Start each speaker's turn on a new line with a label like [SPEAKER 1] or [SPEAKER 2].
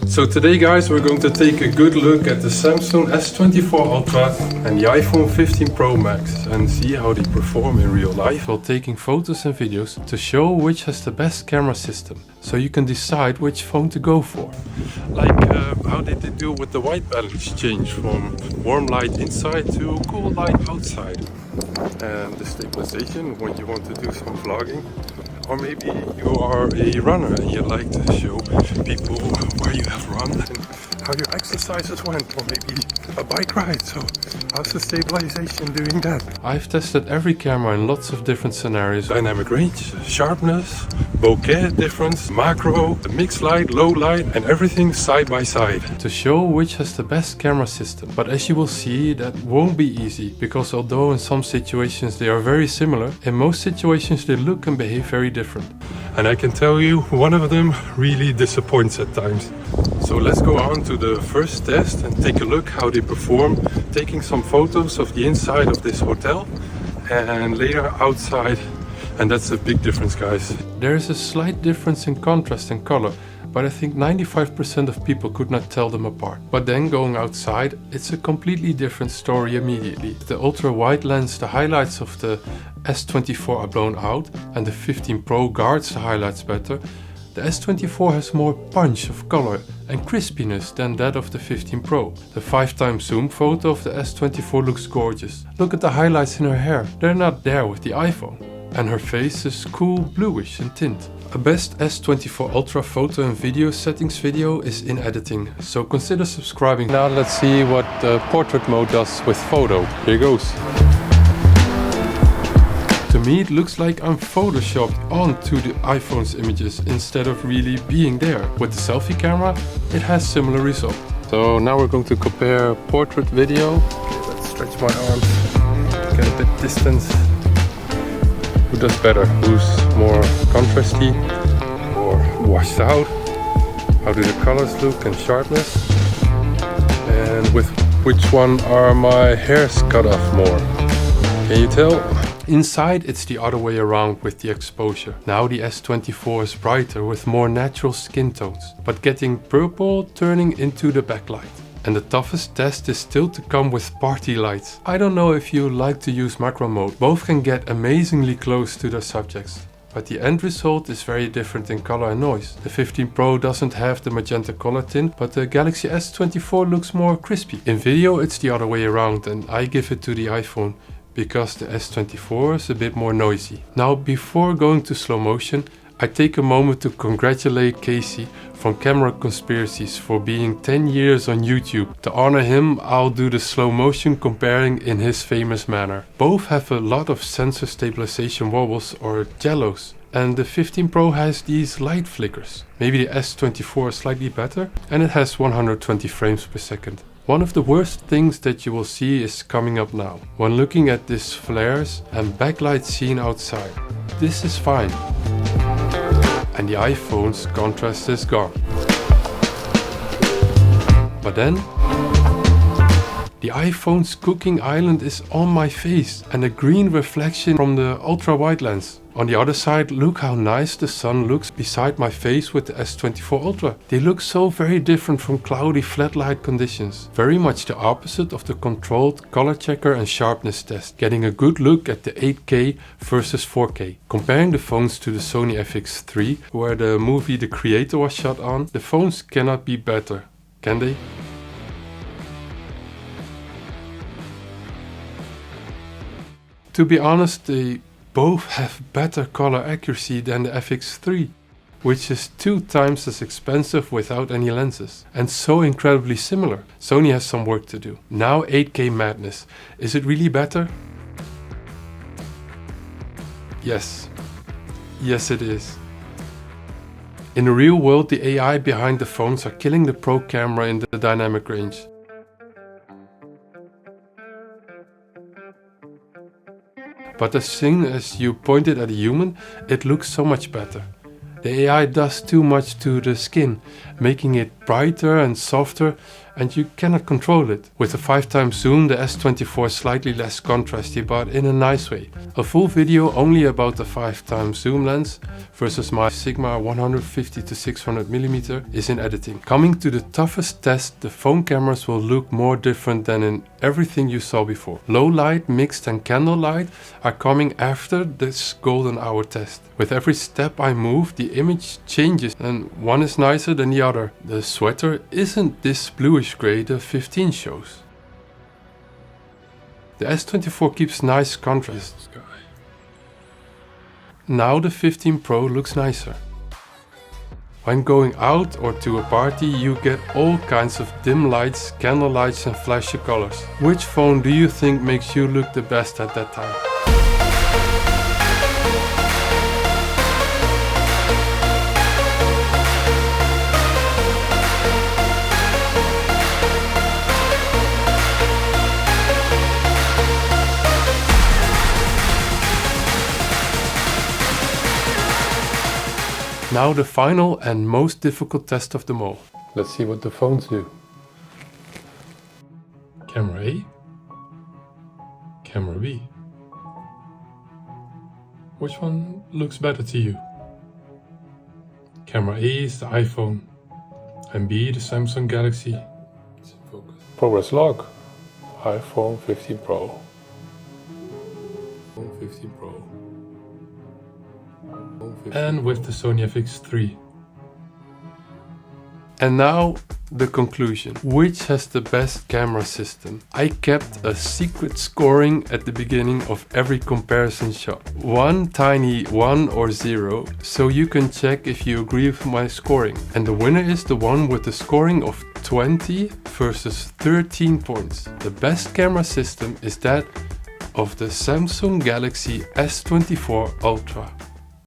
[SPEAKER 1] So today guys, we're going to take a good look at the Samsung S24 Ultra and the iPhone 15 Pro Max and see how they perform in real life while taking photos and videos to show which has the best camera system, so you can decide which phone to go for. Like how did they do with the white balance change from warm light inside to cool light outside, and the stabilization when you want to do some vlogging. Or maybe you are a runner and you like to show people where you have run and how your exercises went, or maybe a bike ride. So how's the stabilization doing that? I've tested every camera in lots of different scenarios. Dynamic range, sharpness, bokeh difference, macro, mixed light, low light, and everything side by side to show which has the best camera system. But as you will see, that won't be easy, because although in some situations they are very similar, in most situations they look and behave very different. And I can tell you, one of them really disappoints at times. So let's go on to the first test and take a look how they perform, taking some photos of the inside of this hotel and later outside. And that's a big difference, guys. There is a slight difference in contrast and color, but I think 95% of people could not tell them apart. But then going outside, it's a completely different story immediately. The ultra wide lens, the highlights of the S24 are blown out and the 15 Pro guards the highlights better. The S24 has more punch of color and crispiness than that of the 15 Pro. The 5x zoom photo of the S24 looks gorgeous. Look at the highlights in her hair, they're not there with the iPhone. And her face is cool bluish in tint. A best S24 Ultra photo and video settings video is in editing, so consider subscribing. Now let's see what the portrait mode does with photo. Here goes. To me it looks like I'm photoshopped onto the iPhone's images instead of really being there. With the selfie camera, it has similar result. So now we're going to compare portrait video. Okay, let's stretch my arms, get a bit distance. Who does better? Who's more contrasty or washed out? How do the colors look and sharpness? And with which one are my hairs cut off more? Can you tell? Inside it's the other way around with the exposure. Now the S24 is brighter with more natural skin tones, but getting purple turning into the backlight. And the toughest test is still to come with party lights. I don't know if you like to use macro mode. Both can get amazingly close to their subjects, but the end result is very different in color and noise. The 15 Pro doesn't have the magenta color tint, but the Galaxy S24 looks more crispy. In video it's the other way around, and I give it to the iPhone, because the S24 is a bit more noisy. Now before going to slow motion, I take a moment to congratulate Kasey from Camera Conspiracies for being 10 years on YouTube. To honor him, I'll do the slow motion comparing in his famous manner. Both have a lot of sensor stabilization wobbles or jellos, and the 15 Pro has these light flickers. Maybe the S24 is slightly better, and it has 120 frames per second. One of the worst things that you will see is coming up now, when looking at these flares and backlight seen outside. This is fine. And the iPhone's contrast is gone. But then, the iPhone's cooking island is on my face and a green reflection from the ultra wide lens. On the other side, look how nice the sun looks beside my face with the S24 Ultra. They look so very different from cloudy flat light conditions. Very much the opposite of the controlled color checker and sharpness test. Getting a good look at the 8K versus 4K. Comparing the phones to the Sony FX3, where the movie The Creator was shot on, the phones cannot be better, can they? To be honest, they both have better color accuracy than the FX3, which is 2 times as expensive without any lenses, and so incredibly similar. Sony has some work to do. Now 8K madness. Is it really better? Yes. Yes it is. In the real world, the AI behind the phones are killing the Pro camera in the dynamic range. But as soon as you point it at a human, it looks so much better. The AI does too much to the skin making it brighter and softer, and you cannot control it. With a 5x zoom, the S24 is slightly less contrasty, but in a nice way. A full video only about the 5x zoom lens versus my Sigma 150-600mm is in editing. Coming to the toughest test, the phone cameras will look more different than in everything you saw before. Low light, mixed and candlelight are coming after this golden hour test. With every step I move, the image changes and one is nicer than the other. The sweater isn't this bluish grey the 15 shows. The S24 keeps nice contrast. Now the 15 Pro looks nicer. When going out or to a party, you get all kinds of dim lights, candle lights and flashy colors. Which phone do you think makes you look the best at that time? Now the final and most difficult test of them all. Let's see what the phones do. Camera A, camera B. Which one looks better to you? Camera A is the iPhone and B the Samsung Galaxy. Progress log, iPhone 15 Pro. iPhone 15 Pro. And with the Sony FX3. And now the conclusion. Which has the best camera system? I kept a secret scoring at the beginning of every comparison shot. One tiny 1 or 0, so you can check if you agree with my scoring. And the winner is the one with the scoring of 20 versus 13 points. The best camera system is that of the Samsung Galaxy S24 Ultra.